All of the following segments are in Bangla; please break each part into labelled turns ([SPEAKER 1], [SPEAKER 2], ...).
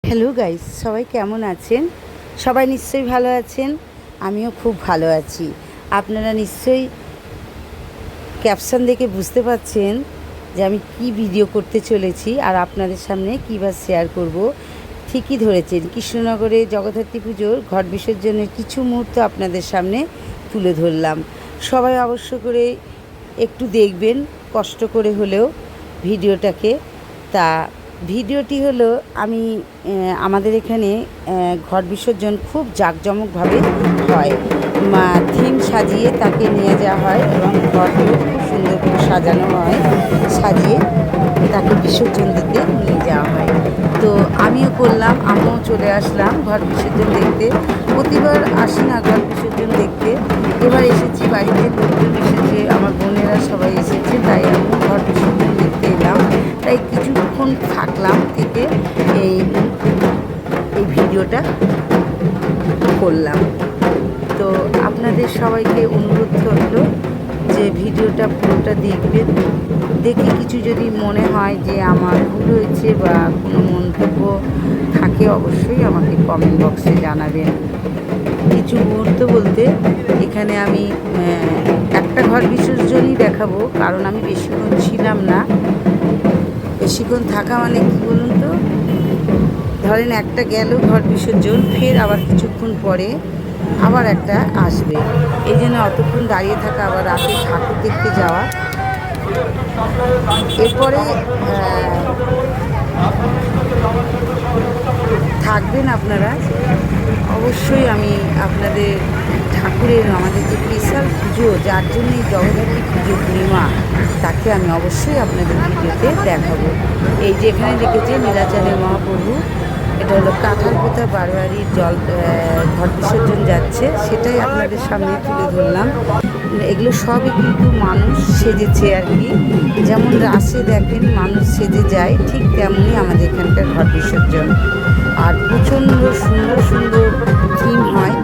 [SPEAKER 1] হ্যালো গাইস, সবাই কেমন আছেন? সবাই নিশ্চয়ই ভালো আছেন। আমিও খুব ভালো আছি। আপনারা নিশ্চয়ই ক্যাপশন দেখে বুঝতে পারছেন যে আমি কি ভিডিও করতে চলেছি আর আপনাদের সামনে কী বা শেয়ার করব। ঠিকই ধরেছেন, কৃষ্ণনগরে জগদ্ধাত্রী পুজোর ঘট বিসর্জনের কিছু মুহূর্ত আপনাদের সামনে তুলে ধরলাম। সবাই অবশ্য করে একটু দেখবেন, কষ্ট করে হলেও ভিডিওটাকে। তা ভিডিওটি হলো আমাদের এখানে ঘট বিসর্জন খুব জাঁকজমকভাবে হয়। থিম সাজিয়ে তাকে নিয়ে যাওয়া হয় এবং ঘরগুলো খুব সুন্দর করে সাজানো হয়, সাজিয়ে তাকে বিসর্জন দিতে নিয়ে যাওয়া হয়। তো আমিও করলাম, আমিও চলে আসলাম ঘট বিসর্জন দেখতে। প্রতিবার আসি না ঘট বিসর্জন দেখতে, এবার এসেছি, বাড়িতে লোকজন এসেছে, আমার বোনেরা সবাই এসেছে, তাই আমি ঘট বিসর্জন দেখতে এলাম। তাই কিছুক্ষণ থাকলাম, থেকে এই ভিডিওটা করলাম। তো আপনাদের সবাইকে অনুরোধ করলো যে ভিডিওটা পুরোটা দেখবেন। দেখে কিছু যদি মনে হয় যে আমার ভুল হয়েছে বা কোনো মন্তব্য থাকে, অবশ্যই আমাকে কমেন্ট বক্সে জানাবেন। কিছু মুহূর্ত বলতে এখানে আমি একটা ঘট বিসর্জনই দেখাবো, কারণ আমি বেশিক্ষণ ছিলাম না। বেশিক্ষণ থাকা মানে কী বলুন তো, ধরেন একটা গেল ঘট বিসর্জন, ফের আবার কিছুক্ষণ পরে আবার একটা আসবে, এই জন্য অতক্ষণ দাঁড়িয়ে থাকা, আবার রাতে ঠাকুর দেখতে যাওয়া। এরপরে থাকবেন আপনারা, অবশ্যই আমি আপনাদের ঠাকুরের, আমাদের যে স্পেশাল পুজো, যার জন্য এই জগদ্ধাত্রী পুজো পূর্ণিমা, তাকে আমি অবশ্যই আপনাদের ভিডিওতে দেখাবো। এই যে এখানে দেখেছে নীলাচলের মহাপ্রভু, এটা হলো কাঁঠালপোতা বারোয়ারির ঘট বিসর্জন যাচ্ছে, সেটাই আপনাদের সামনে তুলে ধরলাম। এগুলো সবই কিন্তু মানুষ সেজেছে আর কি, যেমন রাসে দেখেন মানুষ সেজে যায়, ঠিক তেমনই আমাদের এখানকার ঘট বিসর্জন। আর প্রচণ্ড সুন্দর সুন্দর থিম হয়।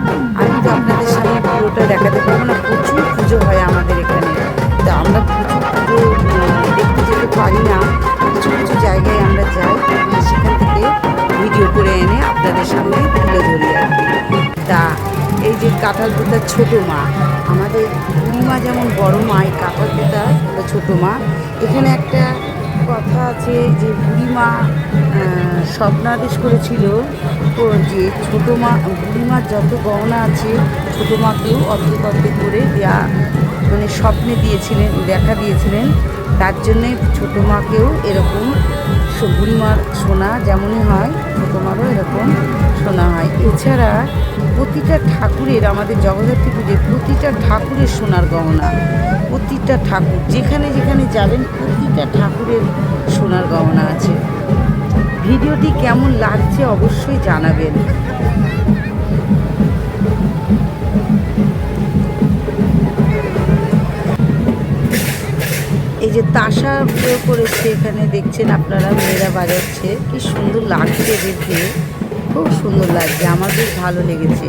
[SPEAKER 1] আমি তো আপনাদের সামনে পুরোটা দেখাতে পারবো না, প্রচুর পুজো হয় আমাদের এখানে। তো আমরা প্রচুর পুজো দেখতে যেতে পারি না, কিছু কিছু জায়গায় আমরা যাই, সেখান থেকে ভিডিও করে এনে আপনাদের সামনে তুলে ধরি আর কি। তা এই যে কাঁঠালপোতার ছোটো মা, আমাদের বুড়িমা যেমন বড় মা, এই কাঁঠালপোতা ছোটো মা। এখানে একটা কথা আছে যে বুড়িমা স্বপ্নাদেশ করেছিল যে ছোটো মা, বুড়িমার যত গহনা আছে ছোটো মাকেও অর্ধেক অর্ধেক করে দেওয়া, মানে স্বপ্নে দিয়েছিলেন, দেখা দিয়েছিলেন। তার জন্যে ছোটো মাকেও এরকম বুড়িমার সোনা যেমনই হয়, ছোটো মারও এরকম সোনা হয়। এছাড়া প্রতিটা ঠাকুরের, আমাদের জগদ্ধাত্রী পুজোর প্রতিটা ঠাকুরের সোনার গহনা, প্রতিটা ঠাকুর যেখানে যেখানে যাবেন প্রতিটা ঠাকুরের সোনার গহনা আছে। ভিডিওটি কেমন লাগছে অবশ্যই জানাবেন। এই যে তাসা প্রয়োগ করেছে এখানে, দেখছেন আপনারা, মেয়েরা বাজাচ্ছে, কি সুন্দর লাগছে দেখতে, খুব সুন্দর লাগছে, আমার বেশ ভালো লেগেছে।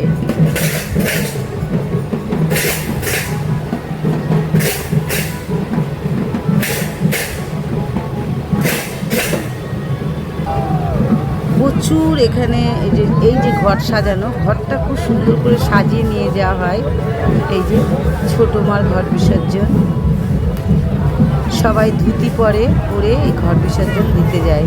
[SPEAKER 1] প্রচুর এখানে এই যে ঘট সাজানো, ঘরটা খুব সুন্দর করে সাজিয়ে নিয়ে যাওয়া হয়। এই যে ছোটো মার ঘট বিসর্জন, সবাই ধুতি পরে এই ঘট বিসর্জন দিতে যায়।